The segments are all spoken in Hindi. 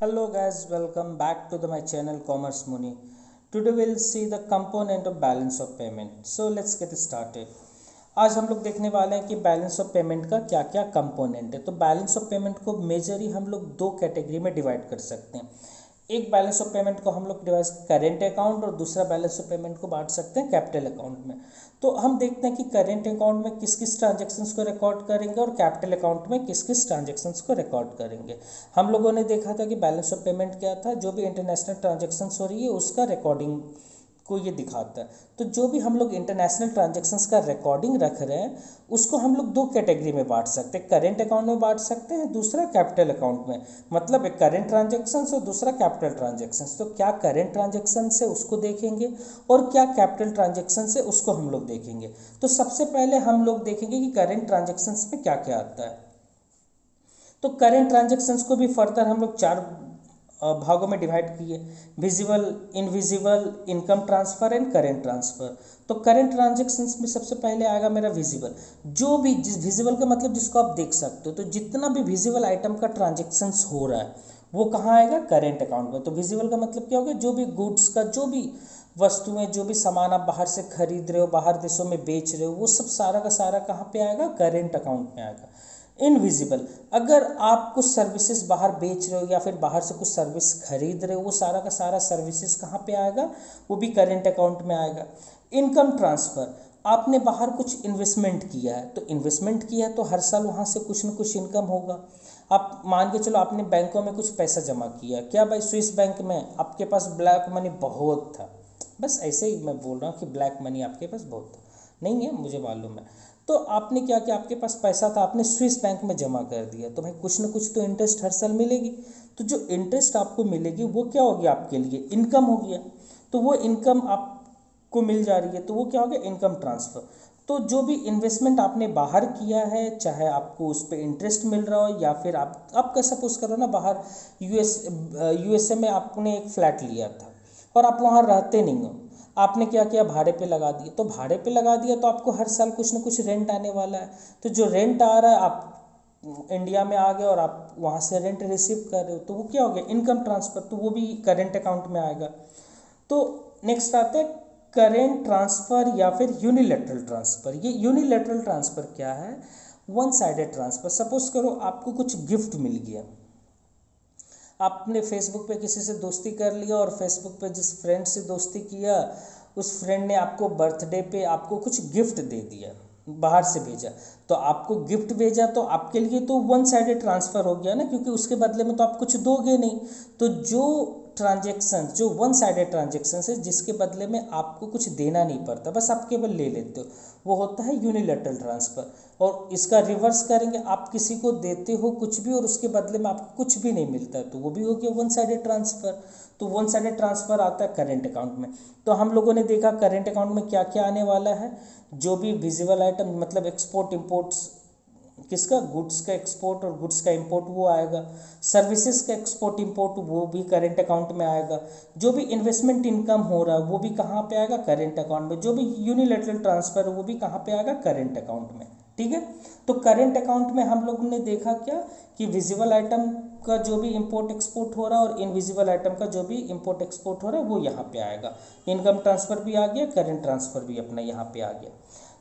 Hello guys, welcome back to my channel Commerce Muni. Today we'll see the component of balance of payment. So let's get started. आज हम लोग देखने वाले हैं कि बैलेंस ऑफ पेमेंट का क्या क्या कंपोनेंट है। तो बैलेंस ऑफ पेमेंट को मेजरली हम लोग दो कैटेगरी में डिवाइड कर सकते हैं। एक बैलेंस ऑफ पेमेंट को हम लोग डिवाइड करेंट अकाउंट और दूसरा बैलेंस ऑफ पेमेंट को बांट सकते हैं कैपिटल अकाउंट में। तो हम देखते हैं कि करेंट अकाउंट में किस किस ट्रांजेक्शन्स को रिकॉर्ड करेंगे और कैपिटल अकाउंट में किस किस ट्रांजेक्शन्स को रिकॉर्ड करेंगे। हम लोगों ने देखा था कि बैलेंस ऑफ पेमेंट क्या था, जो भी इंटरनेशनल ट्रांजेक्शन्स हो रही है उसका रिकॉर्डिंग को ये दिखाता है। तो जो भी हम लोग इंटरनेशनल ट्रांजैक्शंस का रिकॉर्डिंग रख रहे हैं उसको हम लोग दो कैटेगरी में बांट सकते हैं, करेंट अकाउंट में बांट सकते हैं, दूसरा कैपिटल अकाउंट में। मतलब एक करेंट ट्रांजैक्शंस और दूसरा कैपिटल ट्रांजैक्शंस। तो क्या करेंट ट्रांजैक्शंस है उसको देखेंगे और क्या कैपिटल ट्रांजैक्शंस है उसको हम लोग देखेंगे। तो सबसे पहले हम लोग देखेंगे कि करेंट ट्रांजैक्शंस में क्या क्या आता है। तो करेंट ट्रांजैक्शंस को भी फर्दर हम लोग चार भागों में डिवाइड किए, visible, invisible, income transfer and current transfer. तो करेंट ट्रांजैक्शंस में सबसे पहले आएगा मेरा विजिबल। जो भी जिस विजिबल का मतलब जिसको आप देख सकते हो, तो जितना भी विजिबल आइटम का ट्रांजैक्शंस हो रहा है वो कहाँ आएगा, करेंट अकाउंट में। तो विजिबल का मतलब क्या होगा, जो भी गुड्स का, जो भी वस्तुएं, जो भी सामान आप बाहर से खरीद रहे हो, बाहर देशों में बेच रहे हो, वो सब सारा का सारा कहाँ पे आएगा, करेंट अकाउंट में आएगा। इनविजिबल, अगर आप कुछ सर्विसेज बाहर बेच रहे हो या फिर बाहर से कुछ सर्विस खरीद रहे हो, वो सारा का सारा सर्विसेज कहाँ पे आएगा, वो भी करेंट अकाउंट में आएगा। इनकम ट्रांसफ़र, आपने बाहर कुछ इन्वेस्टमेंट किया है, तो इन्वेस्टमेंट किया है तो हर साल वहाँ से कुछ न कुछ इनकम होगा। आप मान के चलो आपने बैंकों में कुछ पैसा जमा किया, क्या भाई स्विस बैंक में आपके पास ब्लैक मनी बहुत था, बस ऐसे ही मैं बोल रहा हूँ कि ब्लैक मनी आपके पास बहुत था, नहीं है मुझे मालूम है। तो आपने क्या किया, आपके पास पैसा था, आपने स्विस बैंक में जमा कर दिया, तो भाई कुछ ना कुछ तो इंटरेस्ट हर साल मिलेगी। तो जो इंटरेस्ट आपको मिलेगी वो क्या होगी, आपके लिए इनकम हो गया। तो वो इनकम आपको मिल जा रही है, तो वो क्या हो गया, इनकम ट्रांसफ़र। तो जो भी इन्वेस्टमेंट आपने बाहर किया है, चाहे आपको उस पर इंटरेस्ट मिल रहा हो या फिर आप का सपोज करो ना, बाहर यूएसए में आपने एक फ्लैट लिया था और आप वहाँ रहते नहीं हो, आपने क्या किया, भाड़े पे लगा दिया। तो भाड़े पे लगा दिया तो आपको हर साल कुछ ना कुछ रेंट आने वाला है। तो जो रेंट आ रहा है, आप इंडिया में आ गए और आप वहाँ से रेंट रिसीव कर रहे हो, तो वो क्या हो गया, इनकम ट्रांसफ़र। तो वो भी करेंट अकाउंट में आएगा। तो नेक्स्ट आता है करेंट ट्रांसफ़र या फिर यूनिलैटरल ट्रांसफ़र। ये यूनिलैटरल ट्रांसफ़र क्या है, वन साइडेड ट्रांसफ़र। सपोज करो आपको कुछ गिफ्ट मिल गया, आपने फेसबुक पे किसी से दोस्ती कर लिया और फेसबुक पे जिस फ्रेंड से दोस्ती किया उस फ्रेंड ने आपको बर्थडे पे आपको कुछ गिफ्ट दे दिया, बाहर से भेजा। तो आपको गिफ्ट भेजा तो आपके लिए तो वन साइडेड ट्रांसफ़र हो गया ना, क्योंकि उसके बदले में तो आप कुछ दोगे नहीं। तो जो ट्रांजेक्शन, जो वन साइडेड ट्रांजेक्शन है जिसके बदले में आपको कुछ देना नहीं पड़ता, बस आप केवल ले लेते हो, वो होता है यूनिलैटरल ट्रांसफ़र। और इसका रिवर्स करेंगे, आप किसी को देते हो कुछ भी और उसके बदले में आपको कुछ भी नहीं मिलता है, तो वो भी हो गया वन साइडेड ट्रांसफ़र। तो वन साइडेड ट्रांसफ़र आता है करेंट अकाउंट में। तो हम लोगों ने देखा करेंट अकाउंट में क्या क्या आने वाला है, जो भी विजिबल आइटम, मतलब एक्सपोर्ट इम्पोर्ट्स, किसका, गुड्स का एक्सपोर्ट और गुड्स का इंपोर्ट वो आएगा। सर्विसेज का एक्सपोर्ट इंपोर्ट वो भी करेंट अकाउंट में आएगा। जो भी इन्वेस्टमेंट इनकम हो रहा है वो भी कहाँ पे आएगा, करेंट अकाउंट में। जो भी यूनिलैटरल ट्रांसफ़र है वो भी कहाँ पे आएगा, करेंट अकाउंट में। ठीक है। तो करेंट अकाउंट में हम लोग ने देखा क्या, कि विजिबल आइटम का जो भी इंपोर्ट एक्सपोर्ट हो रहा है और इनविजिबल आइटम का जो भी इंपोर्ट एक्सपोर्ट हो रहा है वो यहाँ पे आएगा। इनकम ट्रांसफ़र भी आ गया, करेंट ट्रांसफ़र भी अपना यहाँ पे आ गया।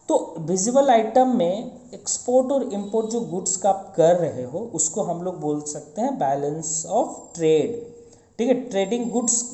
तो विजिबल आइटम में एक्सपोर्ट और इंपोर्ट जो गुड्स का आप कर रहे हो उसको हम लोग बोल सकते हैं बैलेंस ऑफ ट्रेड। ठीक है, ट्रेडिंग गुड्स,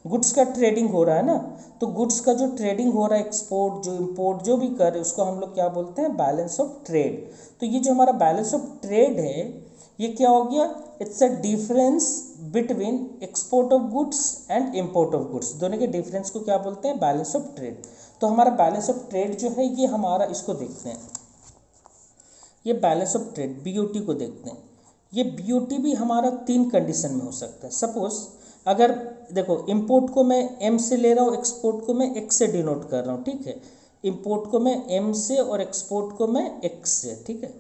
गुड्स का ट्रेडिंग हो रहा है ना, तो गुड्स का जो ट्रेडिंग हो रहा है, एक्सपोर्ट जो इंपोर्ट जो भी कर रहे हैं उसको हम लोग क्या बोलते हैं, बैलेंस ऑफ ट्रेड। तो ये जो हमारा बैलेंस ऑफ ट्रेड है ये क्या हो गया, it's a difference between export of goods and import of goods, दोनों के डिफरेंस को क्या बोलते हैं, बैलेंस ऑफ ट्रेड। तो हमारा बैलेंस ऑफ ट्रेड जो है ये हमारा, इसको देखते हैं, ये बैलेंस ऑफ ट्रेड बीओटी को देखते हैं। ये बीओटी भी हमारा तीन कंडीशन में हो सकता है। सपोज अगर देखो, इंपोर्ट को मैं एम से ले रहा हूँ, एक्सपोर्ट को मैं एक्स से डिनोट कर रहा हूँ, ठीक है। इंपोर्ट को मैं एम से और एक्सपोर्ट को मैं एक्स से, ठीक है।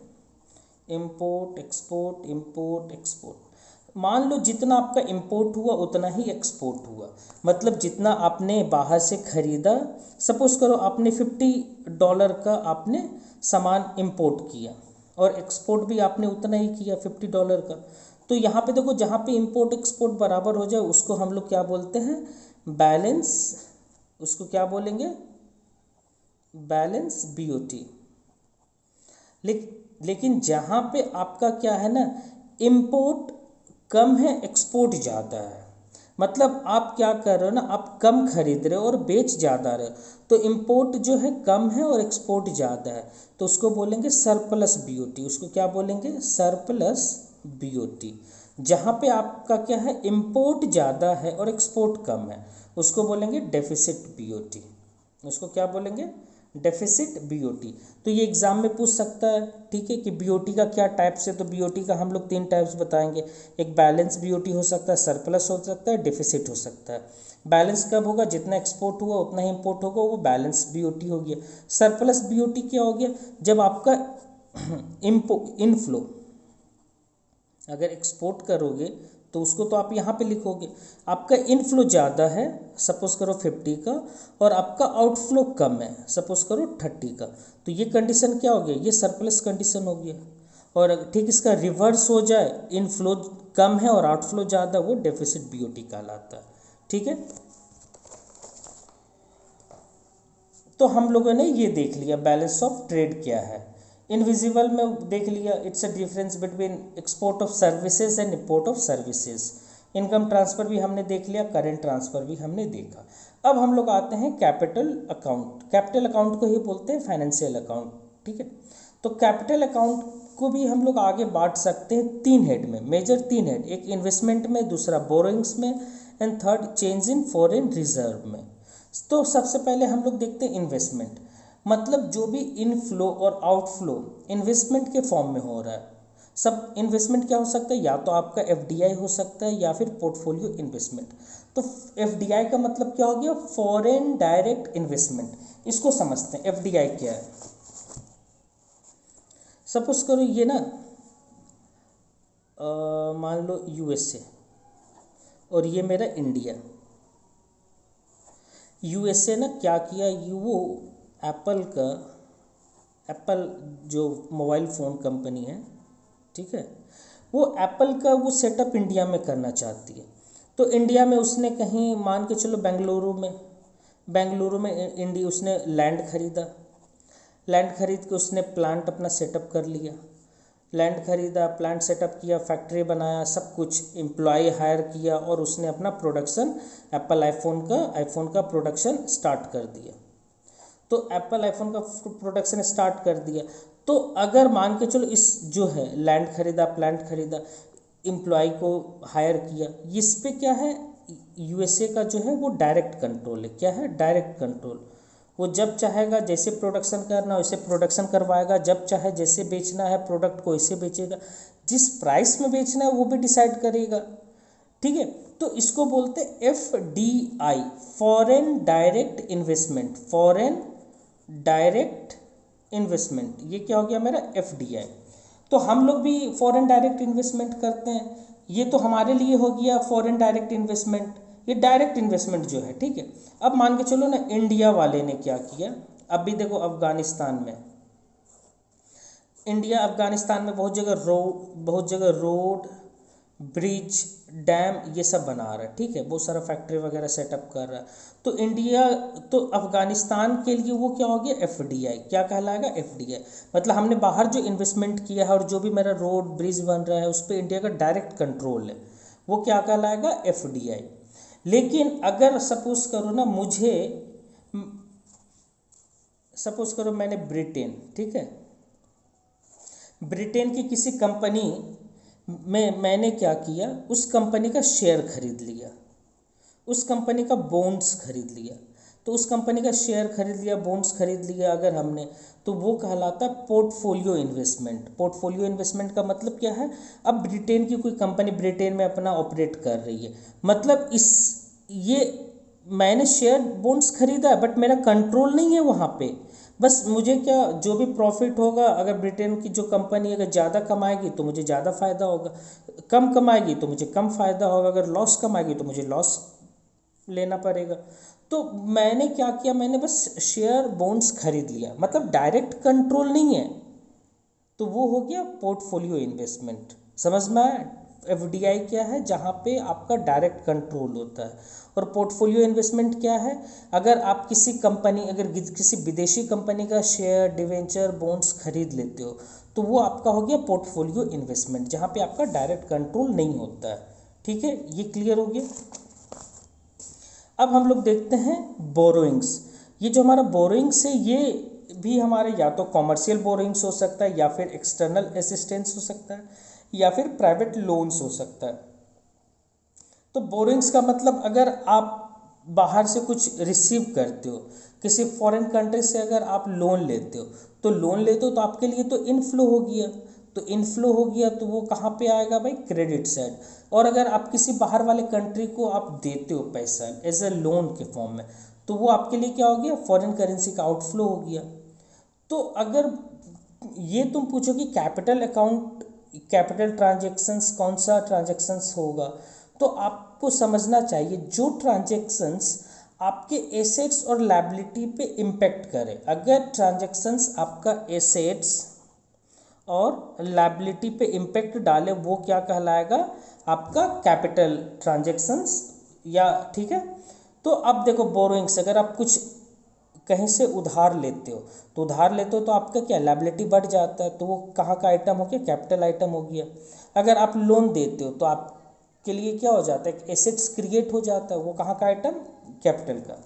Import export, import export. मान लो जितना आपका इंपोर्ट हुआ उतना ही एक्सपोर्ट हुआ, मतलब जितना आपने बाहर से खरीदा, सपोज करो आपने $50 का आपने सामान इंपोर्ट किया और एक्सपोर्ट भी आपने उतना ही किया $50 का। तो यहाँ पे देखो, जहाँ पे इंपोर्ट एक्सपोर्ट बराबर हो जाए उसको हम लोग क्या बोलते हैं, बैलेंस, उसको क्या बोलेंगे, बैलेंस बीओटी। लेकिन जहाँ पे आपका क्या है ना, इंपोर्ट कम है, एक्सपोर्ट ज़्यादा है, मतलब आप क्या कर रहे हो ना, आप कम खरीद रहे हो और बेच ज़्यादा रहे हो, तो इंपोर्ट जो है कम है और एक्सपोर्ट ज़्यादा है, तो उसको बोलेंगे सरप्लस बीओटी। उसको क्या बोलेंगे, सरप्लस बीओटी। जहाँ पे आपका क्या है, इंपोर्ट ज़्यादा है और एक्सपोर्ट कम है, उसको बोलेंगे डेफिसिट बीओटी। उसको क्या बोलेंगे, डेफिसिट बीओटी। तो ये एग्जाम में पूछ सकता है, ठीक है, कि बीओटी का क्या टाइप्स है। तो बीओटी का हम लोग 3 टाइप्स बताएंगे। एक बैलेंस बीओटी हो सकता है, सरप्लस हो सकता है, डेफिसिट हो सकता है। बैलेंस कब होगा, जितना एक्सपोर्ट हुआ उतना ही इंपोर्ट होगा, वो बैलेंस बीओटी हो गया। सरप्लस बीओटी क्या हो गया, जब आपका इनफ्लो, अगर एक्सपोर्ट करोगे तो उसको तो आप यहाँ पे लिखोगे, आपका इनफ्लो ज़्यादा है, सपोज करो 50 का, और आपका आउटफ्लो कम है, सपोज करो 30 का, तो ये कंडीशन क्या हो गया, ये सरप्लस कंडीशन हो गया। और ठीक इसका रिवर्स हो जाए, इनफ्लो कम है और आउटफ्लो ज़्यादा, वो डेफिसिट बीओटी कहलाता है। ठीक है, तो हम लोगों ने ये देख लिया बैलेंस ऑफ ट्रेड क्या है। इनविजिबल में देख लिया, it's a difference between export of services and import of services. Income transfer भी हमने देख लिया, करेंट ट्रांसफ़र भी हमने देखा। अब हम लोग आते हैं कैपिटल अकाउंट। कैपिटल अकाउंट को ही बोलते हैं फाइनेंशियल अकाउंट। ठीक है, तो कैपिटल अकाउंट को भी हम लोग आगे बांट सकते हैं 3 हेड में, मेजर 3 हेड, एक इन्वेस्टमेंट में, दूसरा बोरोइंग्स में, and third change in foreign reserve में। तो सबसे पहले हम लोग देखते हैं इन्वेस्टमेंट, मतलब जो भी इनफ्लो और आउटफ्लो इन्वेस्टमेंट के फॉर्म में हो रहा है। सब इन्वेस्टमेंट क्या हो सकता है, या तो आपका एफडीआई हो सकता है या फिर पोर्टफोलियो इन्वेस्टमेंट। तो एफडीआई का मतलब क्या हो गया, फॉरेन डायरेक्ट इन्वेस्टमेंट। इसको समझते हैं एफडीआई क्या है। सपोज करो ये ना, मान लो यूएसए और ये मेरा इंडिया। यूएसए ने क्या किया, वो एप्पल का, एप्पल जो मोबाइल फ़ोन कंपनी है, ठीक है, वो एप्पल का वो सेटअप इंडिया में करना चाहती है। तो इंडिया में उसने कहीं मान के चलो बेंगलुरु में इंडिया उसने लैंड खरीदा। लैंड खरीद के उसने प्लांट अपना सेटअप कर लिया। लैंड खरीदा, प्लांट सेटअप किया, फैक्ट्री बनाया, सब कुछ, एम्प्लॉय हायर किया, और उसने अपना प्रोडक्शन, एप्पल आईफोन का प्रोडक्शन स्टार्ट कर दिया। तो एप्पल आईफोन का प्रोडक्शन स्टार्ट कर दिया। तो अगर मान के चलो इस जो है लैंड खरीदा, प्लांट खरीदा, एम्प्लॉय को हायर किया, इस पे क्या है, यूएसए का जो है वो डायरेक्ट कंट्रोल है। क्या है, डायरेक्ट कंट्रोल। वो जब चाहेगा जैसे प्रोडक्शन करना वैसे प्रोडक्शन करवाएगा, जब चाहे जैसे बेचना है प्रोडक्ट को वैसे बेचेगा, जिस प्राइस में बेचना है वो भी डिसाइड करेगा। ठीक है, तो इसको बोलते हैं FDI, foreign direct investment. Foreign direct investment, ये क्या हो गया मेरा, एफडीआई। तो हम लोग भी फॉरेन डायरेक्ट इन्वेस्टमेंट करते हैं, ये तो हमारे लिए हो गया फॉरेन डायरेक्ट इन्वेस्टमेंट, ये डायरेक्ट इन्वेस्टमेंट जो है। ठीक है, अब मान के चलो ना, इंडिया वाले ने क्या किया, अब भी देखो अफगानिस्तान में, इंडिया अफगानिस्तान में बहुत जगह रोड, ब्रिज, डैम, ये सब बना रहा है। ठीक है, बहुत सारा फैक्ट्री वगैरह सेटअप कर रहा है। तो इंडिया, तो अफगानिस्तान के लिए वो क्या हो गया, एफडीआई। क्या कहलाएगा, एफडीआई। मतलब हमने बाहर जो इन्वेस्टमेंट किया है और जो भी मेरा रोड ब्रिज बन रहा है उस पर इंडिया का डायरेक्ट कंट्रोल है, वो क्या कहलाएगा, एफडीआई। लेकिन अगर सपोज करो ना, मुझे सपोज करो मैंने ब्रिटेन, ठीक है, ब्रिटेन की किसी कंपनी में मैंने क्या किया, उस कंपनी का शेयर खरीद लिया, उस कंपनी का बॉन्ड्स खरीद लिया। तो उस कंपनी का शेयर खरीद लिया, बॉन्ड्स खरीद लिया अगर हमने, तो वो कहलाता है पोर्टफोलियो इन्वेस्टमेंट। पोर्टफोलियो इन्वेस्टमेंट का मतलब क्या है, अब ब्रिटेन की कोई कंपनी ब्रिटेन में अपना ऑपरेट कर रही है, मतलब ये मैंने शेयर बॉन्ड्स खरीदा है बट मेरा कंट्रोल नहीं है वहाँ पे। बस मुझे क्या, जो भी प्रॉफिट होगा, अगर ब्रिटेन की जो कंपनी अगर ज़्यादा कमाएगी तो मुझे ज़्यादा फ़ायदा होगा, कम कमाएगी तो मुझे कम फ़ायदा होगा, अगर लॉस कमाएगी तो मुझे लॉस लेना पड़ेगा। तो मैंने क्या किया, मैंने बस शेयर बॉन्ड्स खरीद लिया, मतलब डायरेक्ट कंट्रोल नहीं है, तो वो हो गया पोर्टफोलियो इन्वेस्टमेंट। समझ में आया? एफडीआई क्या है, जहाँ पे आपका डायरेक्ट कंट्रोल होता है। और पोर्टफोलियो इन्वेस्टमेंट क्या है, अगर आप किसी कंपनी, अगर किसी विदेशी कंपनी का शेयर, डिवेंचर, बॉन्ड्स खरीद लेते हो तो वो आपका हो गया पोर्टफोलियो इन्वेस्टमेंट, जहाँ पे आपका डायरेक्ट कंट्रोल नहीं होता है। ठीक है, ये क्लियर हो गया। अब हम लोग देखते हैं बोरोइंग्स। ये जो हमारा बोरोइंग्स है ये भी हमारे या तो कॉमर्शियल बोरोइंग्स हो सकता है, या फिर एक्सटर्नल असिस्टेंस हो सकता है, या फिर प्राइवेट लोन्स हो सकता है। तो बोरोइंग्स का मतलब, अगर आप बाहर से कुछ रिसीव करते हो, किसी फॉरेन कंट्री से अगर आप लोन लेते हो, तो लोन लेते हो तो आपके लिए तो इनफ्लो हो गया, तो इनफ्लो हो गया तो वो कहाँ पे आएगा भाई, क्रेडिट साइड। और अगर आप किसी बाहर वाले कंट्री को आप देते हो पैसा एज ए लोन के फॉर्म में, तो वो आपके लिए क्या हो गया, फॉरेन करेंसी का आउटफ्लो हो गया। तो अगर ये तुम पूछो कि कैपिटल अकाउंट, कैपिटल ट्रांजैक्शंस कौन सा ट्रांजैक्शंस होगा, तो आपको समझना चाहिए जो ट्रांजैक्शंस आपके एसेट्स और लायबिलिटी पे इम्पेक्ट करें। अगर ट्रांजैक्शंस आपका एसेट्स और लायबिलिटी पे इम्पेक्ट डाले, वो क्या कहलाएगा, आपका कैपिटल ट्रांजैक्शंस। या ठीक है, तो अब देखो बोरोइंग्स, अगर आप कुछ कहीं से उधार लेते हो, तो उधार लेते हो तो आपका क्या, लायबिलिटी बढ़ जाता है, तो वो कहाँ का आइटम हो गया, कैपिटल आइटम हो गया। अगर आप लोन देते हो तो आपके लिए क्या हो जाता है, एसेट्स क्रिएट हो जाता है, वो कहाँ का आइटम, कैपिटल का।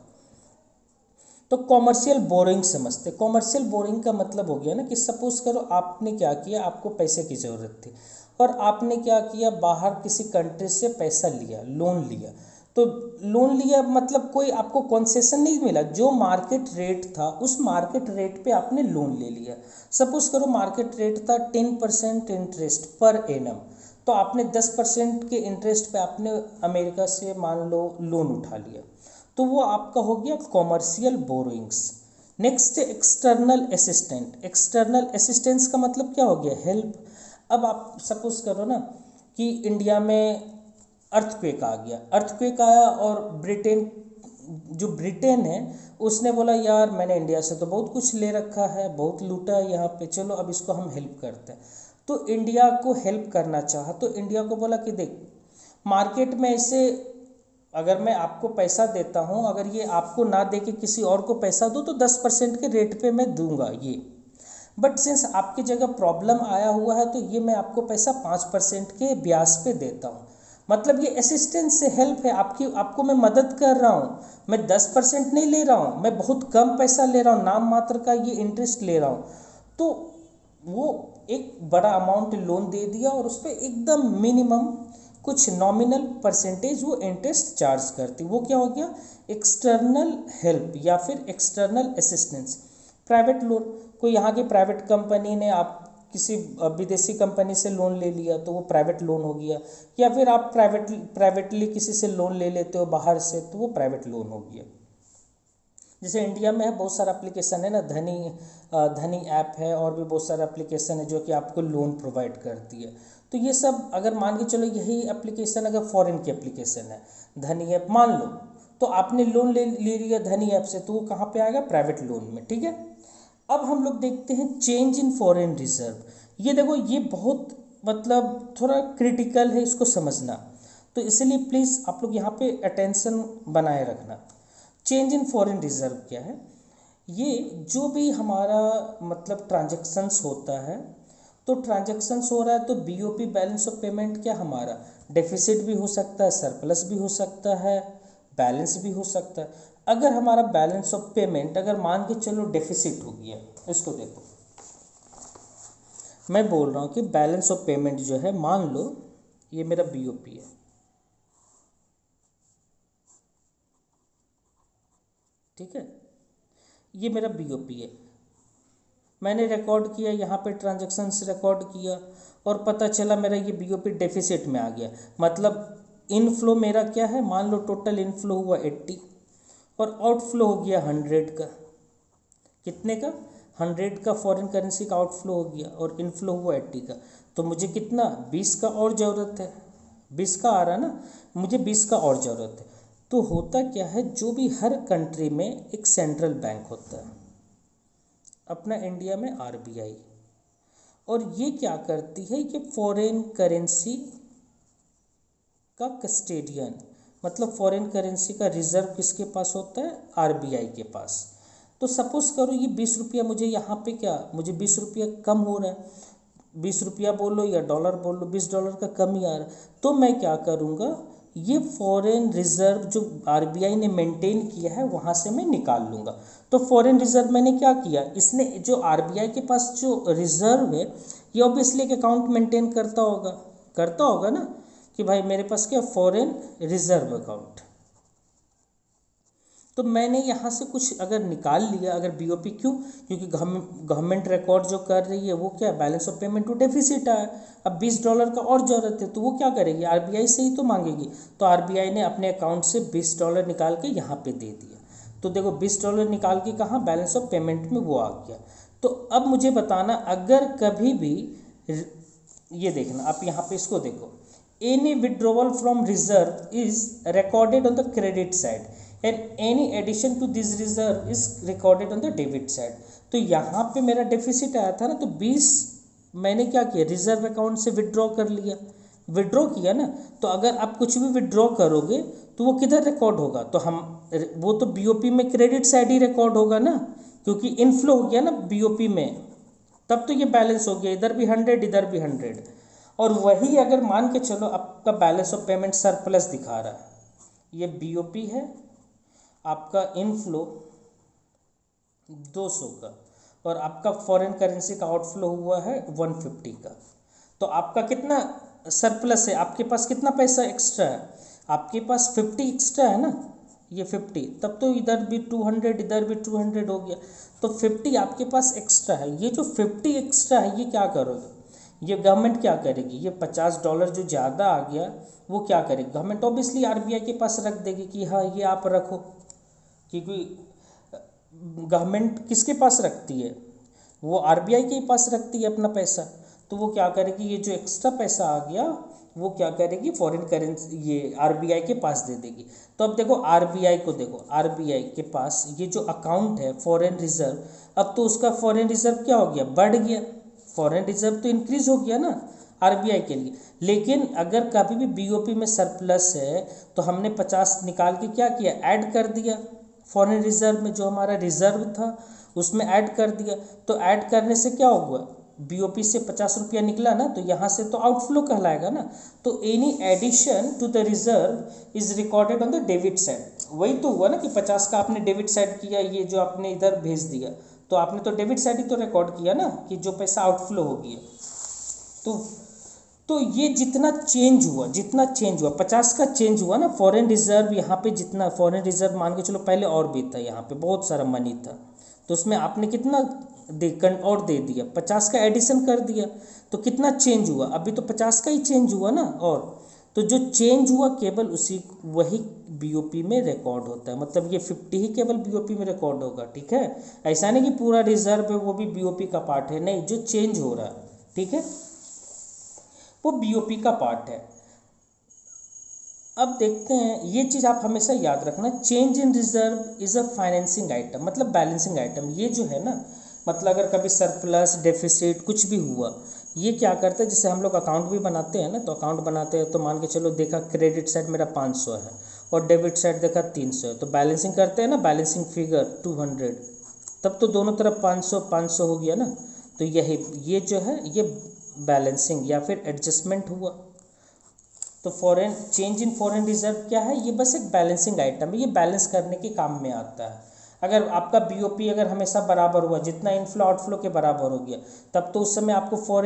तो कॉमर्शियल बोरिंग समझते, कॉमर्शियल बोरिंग का मतलब हो गया ना कि सपोज करो आपने क्या किया, आपको पैसे की ज़रूरत थी और आपने क्या किया, बाहर किसी कंट्री से पैसा लिया, लोन लिया। तो लोन लिया मतलब कोई आपको कंसेशन नहीं मिला, जो मार्केट रेट था उस मार्केट रेट पे आपने लोन ले लिया। सपोज करो मार्केट रेट था 10% इंटरेस्ट पर एनम, तो आपने 10% के इंटरेस्ट पे आपने अमेरिका से मान लो लोन उठा लिया, तो वो आपका हो गया commercial borrowings. Next external assistant, external assistance का मतलब क्या हो गया, हेल्प। अब आप सपोज करो ना कि इंडिया में अर्थक्वेक आ गया, अर्थक्वेक आया और ब्रिटेन, जो ब्रिटेन है उसने बोला यार मैंने इंडिया से तो बहुत कुछ ले रखा है, बहुत लूटा है यहाँ पे, चलो अब इसको हम हेल्प करते हैं। तो इंडिया को हेल्प करना चाहा, तो इंडिया को बोला कि देख मार्केट में ऐसे, अगर मैं आपको पैसा देता हूँ, अगर ये आपको ना दे के किसी और को पैसा दो तो 10% के रेट पे मैं दूंगा ये, बट सिंस आपकी जगह प्रॉब्लम आया हुआ है तो ये मैं आपको पैसा 5% के ब्याज पे देता हूँ। मतलब ये असिस्टेंस से हेल्प है आपकी, आपको मैं मदद कर रहा हूँ। मैं 10% नहीं ले रहा हूँ, मैं बहुत कम पैसा ले रहा हूँ, नाम मात्र का ये इंटरेस्ट ले रहा हूँ। तो वो एक बड़ा अमाउंट लोन दे दिया और उस पर एकदम मिनिमम कुछ नॉमिनल परसेंटेज वो इंटरेस्ट चार्ज करती, वो क्या हो गया, एक्सटर्नल हेल्प या फिर एक्सटर्नल असिस्टेंस। प्राइवेट लोन, कोई यहाँ की प्राइवेट कंपनी ने आप किसी विदेशी कंपनी से लोन ले लिया तो वो प्राइवेट लोन हो गया, या फिर आप प्राइवेटली किसी से लोन ले लेते हो बाहर से तो वो प्राइवेट लोन हो गया। जैसे इंडिया में है बहुत सारा एप्लीकेशन है ना, धनी धनी ऐप है, और भी बहुत सारा एप्लीकेशन है जो कि आपको लोन प्रोवाइड करती है। तो ये सब अगर मान के चलो यही एप्लीकेशन अगर फॉरेन की एप्लीकेशन है, धनी ऐप मान लो, तो आपने लोन ले लिया धनी ऐप से, तो वो कहाँ पे आएगा, प्राइवेट लोन में। ठीक है, अब हम लोग देखते हैं चेंज इन फॉरेन रिजर्व। ये देखो ये बहुत मतलब थोड़ा क्रिटिकल है इसको समझना, तो इसलिए प्लीज़ आप लोग यहाँ पे अटेंशन बनाए रखना। चेंज इन फॉरेन रिजर्व क्या है, ये जो भी हमारा मतलब ट्रांजैक्शंस होता है, तो ट्रांजैक्शंस हो रहा है तो बीओपी बैलेंस ऑफ पेमेंट क्या हमारा डेफिसिट भी हो सकता है, सरप्लस भी हो सकता है, बैलेंस भी हो सकता है। अगर हमारा बैलेंस ऑफ पेमेंट अगर मान के चलो डेफिसिट हो गया, इसको देखो मैं बोल रहा हूँ कि बैलेंस ऑफ पेमेंट जो है, मान लो ये मेरा बीओपी है, ठीक है, ये मेरा बीओपी है, मैंने रिकॉर्ड किया यहाँ पे ट्रांजैक्शंस रिकॉर्ड किया और पता चला मेरा ये बीओपी डेफिसिट में आ गया। मतलब इनफ्लो मेरा क्या है, मान लो टोटल इनफ्लो हुआ 80 और आउटफ्लो हो गया 100 का। कितने का, 100 का फॉरेन करेंसी का आउटफ्लो हो गया और इनफ्लो हुआ 80 का। तो मुझे कितना, 20 का और ज़रूरत है, 20 का आ रहा ना, मुझे 20 का और ज़रूरत है। तो होता क्या है, जो भी हर कंट्री में एक सेंट्रल बैंक होता है, अपना इंडिया में आरबीआई, और ये क्या करती है, ये फॉरेन करेंसी का कस्टेडियन, मतलब फॉरेन करेंसी का रिजर्व किसके पास होता है, आरबीआई के पास। तो सपोज करो ये 20 रुपया मुझे यहाँ पे क्या, मुझे 20 रुपया कम हो रहा है, 20 रुपया बोलो या डॉलर बोलो, $20 का कम ही आ रहा है, तो मैं क्या करूँगा, ये फॉरेन रिजर्व जो आरबीआई ने मेंटेन किया है वहाँ से मैं निकाल लूँगा। तो फॉरेन रिजर्व मैंने क्या किया, इसने जो आरबीआई के पास जो रिजर्व है ये ऑब्वियसली एक अकाउंट मेंटेन करता होगा ना, कि भाई मेरे पास क्या फॉरेन रिजर्व अकाउंट। तो मैंने यहाँ से कुछ अगर निकाल लिया, अगर बीओपी, क्यों, क्योंकि गवर्नमेंट रिकॉर्ड जो कर रही है वो क्या, balance of payment to deficit है। अब $20 का और ज़रूरत है तो वो क्या करेगी, आरबीआई से ही तो मांगेगी। तो आरबीआई ने अपने अकाउंट से $20 निकाल के यहाँ पे दे दिया। तो देखो $20 निकाल के कहाँ, बैलेंस ऑफ पेमेंट में वो आ गया। तो अब मुझे बताना, अगर कभी भी ये देखना, आप यहाँ पे इसको देखो, any withdrawal from reserve is recorded on the credit side and any addition to this reserve is recorded on the debit side. तो यहाँ पे मेरा डेफिसिट आया था ना, तो 20 मैंने क्या किया, रिजर्व अकाउंट से विड्रॉ कर लिया, विड्रॉ किया ना। तो अगर आप कुछ भी विड्रॉ करोगे तो वो किधर रिकॉर्ड होगा, तो हम वो तो बीओपी में क्रेडिट साइड ही रिकॉर्ड होगा ना, क्योंकि इनफ्लो हो गया ना बीओपी में, तब तो ये बैलेंस हो गया, इधर भी 100 इधर भी 100। और वही अगर मान के चलो आपका बैलेंस ऑफ पेमेंट सरप्लस दिखा रहा है, ये बीओपी है, आपका इनफ्लो 200 का, और आपका फॉरेन करेंसी का आउटफ्लो हुआ है 150 का, तो आपका कितना सरप्लस है, आपके पास कितना पैसा एक्स्ट्रा है, आपके पास 50 एक्स्ट्रा है ना, ये 50, तब तो इधर भी 200 इधर भी 200 हो गया, तो 50 आपके पास एक्स्ट्रा है। ये जो 50 एक्स्ट्रा है ये क्या करोगे, ये गवर्नमेंट क्या करेगी, ये $50 जो ज़्यादा आ गया वो क्या करेगी गवर्नमेंट, ऑब्वियसली आरबीआई के पास रख देगी कि हाँ ये आप रखो, क्योंकि गवर्नमेंट किसके पास रखती है, वो आरबीआई के पास रखती है अपना पैसा। तो वो क्या करेगी, ये जो एक्स्ट्रा पैसा आ गया वो क्या करेगी, फॉरेन करेंसी ये आरबीआई के पास दे देगी। तो अब देखो आरबीआई को, देखो आरबीआई के पास ये जो अकाउंट है फॉरेन रिजर्व, अब तो उसका फॉरेन रिजर्व क्या हो गया, बढ़ गया, फॉरेन रिजर्व तो इंक्रीज हो गया ना आरबीआई के लिए। लेकिन अगर कभी भी बीओपी में सरप्लस है तो हमने 50 निकाल के क्या किया, ऐड कर दिया फॉरेन रिजर्व में, जो हमारा रिजर्व था उसमें ऐड कर दिया। तो ऐड करने से क्या हुआ, बीओपी से 50 रुपया निकला ना, तो यहाँ से तो आउटफ्लो कहलाएगा ना। तो any addition to the reserve is recorded on the debit side, वही तो हुआ ना कि 50 का आपने डेबिट साइड किया, ये जो आपने इधर भेज दिया तो आपने तो डेबिट साइड ही तो रिकॉर्ड किया ना, कि जो पैसा आउटफ्लो हो गया। तो ये जितना चेंज हुआ 50 का चेंज हुआ ना फॉरेन रिजर्व, यहाँ पे जितना फॉरेन रिजर्व मान के चलो, पहले और भी था, यहाँ पे बहुत सारा मनी था, तो उसमें आपने कितना और दे दिया, 50 का एडिशन कर दिया, तो कितना चेंज हुआ, अभी तो 50 का ही चेंज हुआ ना। और तो जो चेंज हुआ केवल उसी वही बीओपी में रिकॉर्ड होता है, मतलब ये 50 ही केवल बीओपी में रिकॉर्ड होगा, ठीक है। ऐसा नहीं कि पूरा रिजर्व है वो भी बीओपी का पार्ट है, नहीं, जो चेंज हो रहा है, ठीक है, वो बीओपी का पार्ट है। अब देखते हैं, ये चीज़ आप हमेशा याद रखना, change in reserve is a financing item, मतलब बैलेंसिंग आइटम। ये जो है ना, मतलब अगर कभी सरप्लस डेफिसिट कुछ भी हुआ, ये क्या करता है, जैसे हम लोग अकाउंट भी बनाते हैं ना, तो अकाउंट बनाते हैं तो मान के चलो देखा क्रेडिट साइड मेरा 500 है और डेबिट साइड देखा 300 है, तो बैलेंसिंग करते हैं ना, बैलेंसिंग फिगर 200, तब तो दोनों तरफ 500 500 हो गया ना। तो यही ये जो है ये बैलेंसिंग या फिर एडजस्टमेंट हुआ। तो foreign change in foreign reserve क्या है, ये बस एक बैलेंसिंग आइटम है, ये बैलेंस करने के काम में आता है। अगर आपका बीओपी अगर हमेशा बराबर हुआ, जितना इनफ्लो आउटफ्लो के बराबर हो गया, तब तो उस समय आपको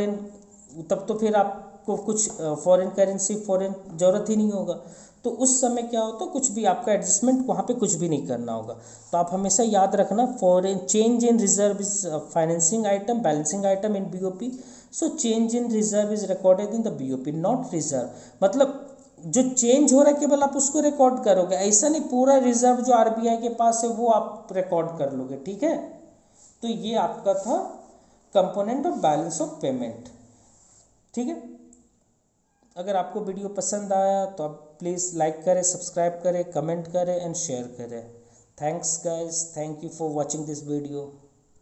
तब तो फिर आपको कुछ फॉरेन करेंसी फॉरेन ज़रूरत ही नहीं होगा। तो उस समय क्या होता है, कुछ भी आपका एडजस्टमेंट वहाँ पे कुछ भी नहीं करना होगा। तो आप हमेशा याद रखना, foreign change in reserve is financing item, balancing item in BOP. So change in reserve is recorded in the BOP not reserve, मतलब जो चेंज हो रहा है केवल आप उसको रिकॉर्ड करोगे, ऐसा नहीं पूरा रिजर्व जो आरबीआई के पास है वो आप रिकॉर्ड कर लोगे, ठीक है। तो ये आपका था component of balance of payment, ठीक है। अगर आपको वीडियो पसंद आया तो आप प्लीज़ लाइक करें, सब्सक्राइब करें, कमेंट करें एंड शेयर करें। Thanks guys, thank you for watching this video.